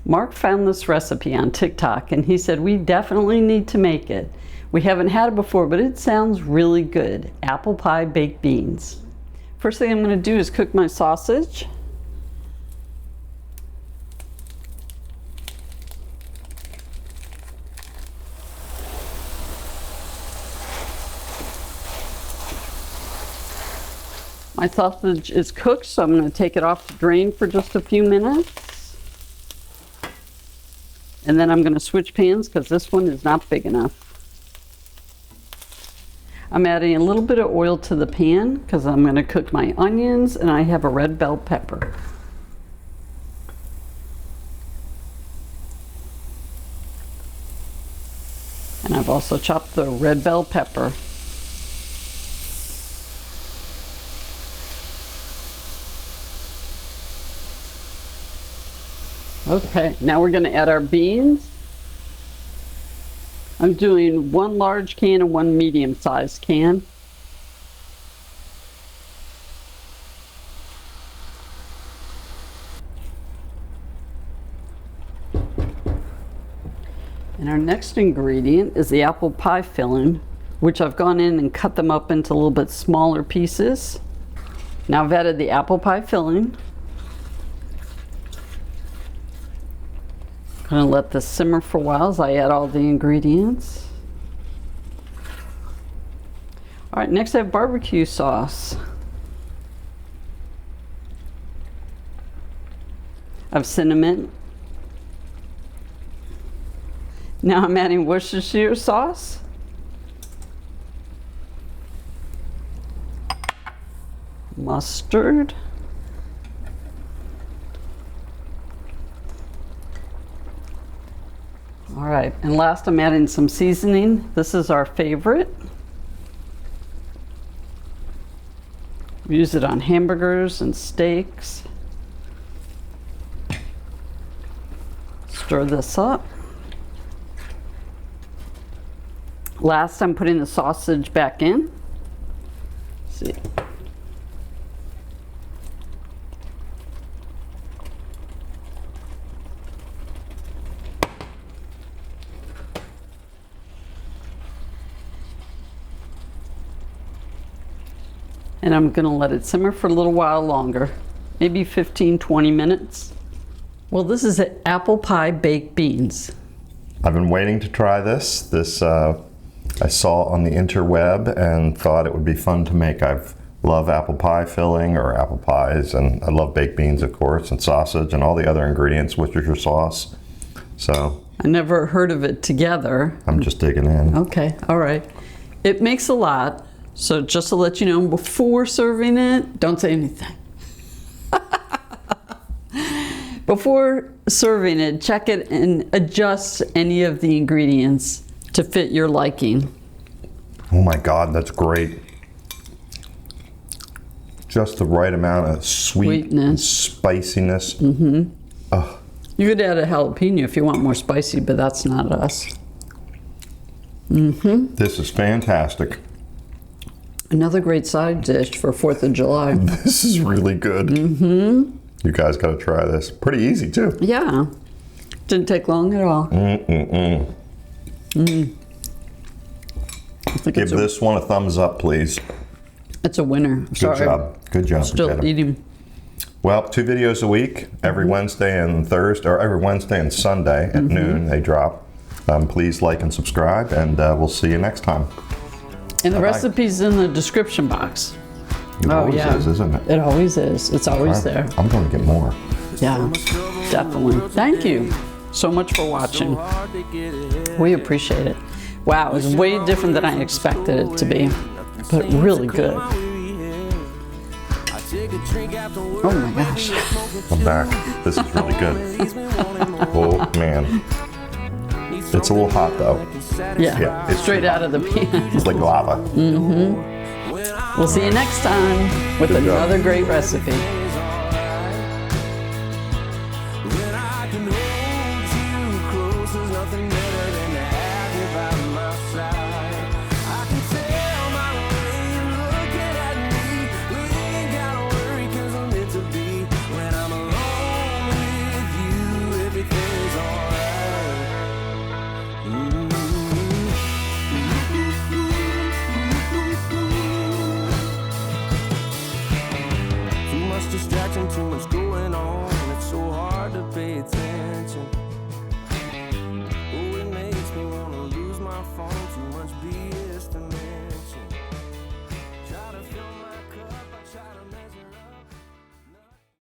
Mark found this recipe on TikTok and he said we definitely need to make it. We haven't had it before, but it sounds really good. Apple pie baked beans. First thing I'm going to do is cook my sausage. My sausage is cooked, so I'm going to take it off the drain for just a few minutes. And then I'm going to switch pans because this one is not big enough. I'm adding a little bit of oil to the pan because I'm going to cook my onions, and I have a red bell pepper. And I've also chopped the red bell pepper. Okay, now we're going to add our beans. I'm doing 1 large can and 1 medium-sized can. And our next ingredient is the apple pie filling, which I've gone in and cut them up into a little bit smaller pieces. Now I've added the apple pie filling. I'm going to let this simmer for a while as I add all the ingredients. All right, next I have barbecue sauce. I have cinnamon. Now I'm adding Worcestershire sauce. Mustard. All right, and last I'm adding some seasoning. This is our favorite. We use it on hamburgers and steaks. Stir this up. Last, I'm putting the sausage back in. Let's see. And I'm going to let it simmer for a little while longer, maybe 15-20 minutes. Well, this is apple pie baked beans. I've been waiting to try this. I saw on the interweb and thought it would be fun to make. I love apple pie filling or apple pies, and I love baked beans, of course, and sausage and all the other ingredients, Worcestershire sauce. So I never heard of it together. I'm just digging in. Okay, all right. It makes a lot. So just to let you know, before serving it, don't say anything. Before serving it, check it and adjust any of the ingredients to fit your liking. Oh my God, that's great. Just the right amount of sweetness and spiciness. Mm-hmm. Oh. You could add a jalapeno if you want more spicy, but that's not us. Mm-hmm. This is fantastic. Another great side dish for 4th of July. This is really good. Mm-hmm. You guys got to try this. Pretty easy too. Yeah. Didn't take long at all. Mm-mm-mm. Mm. Give this one a thumbs up, please. It's a winner. Good job. Good job. Still eating. Well, 2 videos a week, every Wednesday and Thursday, or every Wednesday and Sunday at noon they drop. Please like and subscribe, and we'll see you next time. And the recipe's in the description box. It always is, isn't it? It always is. It's always there. I'm going to get more. Yeah, definitely. Thank you so much for watching. We appreciate it. Wow, it was way different than I expected it to be, but really good. Oh my gosh. I'm back. This is really good. Oh man. It's a little hot though. Yeah, it's straight out of the pan. It's like lava. Mm-hmm. We'll see you next time with another great recipe. Everything distraction, too much going on. It's so hard to pay attention.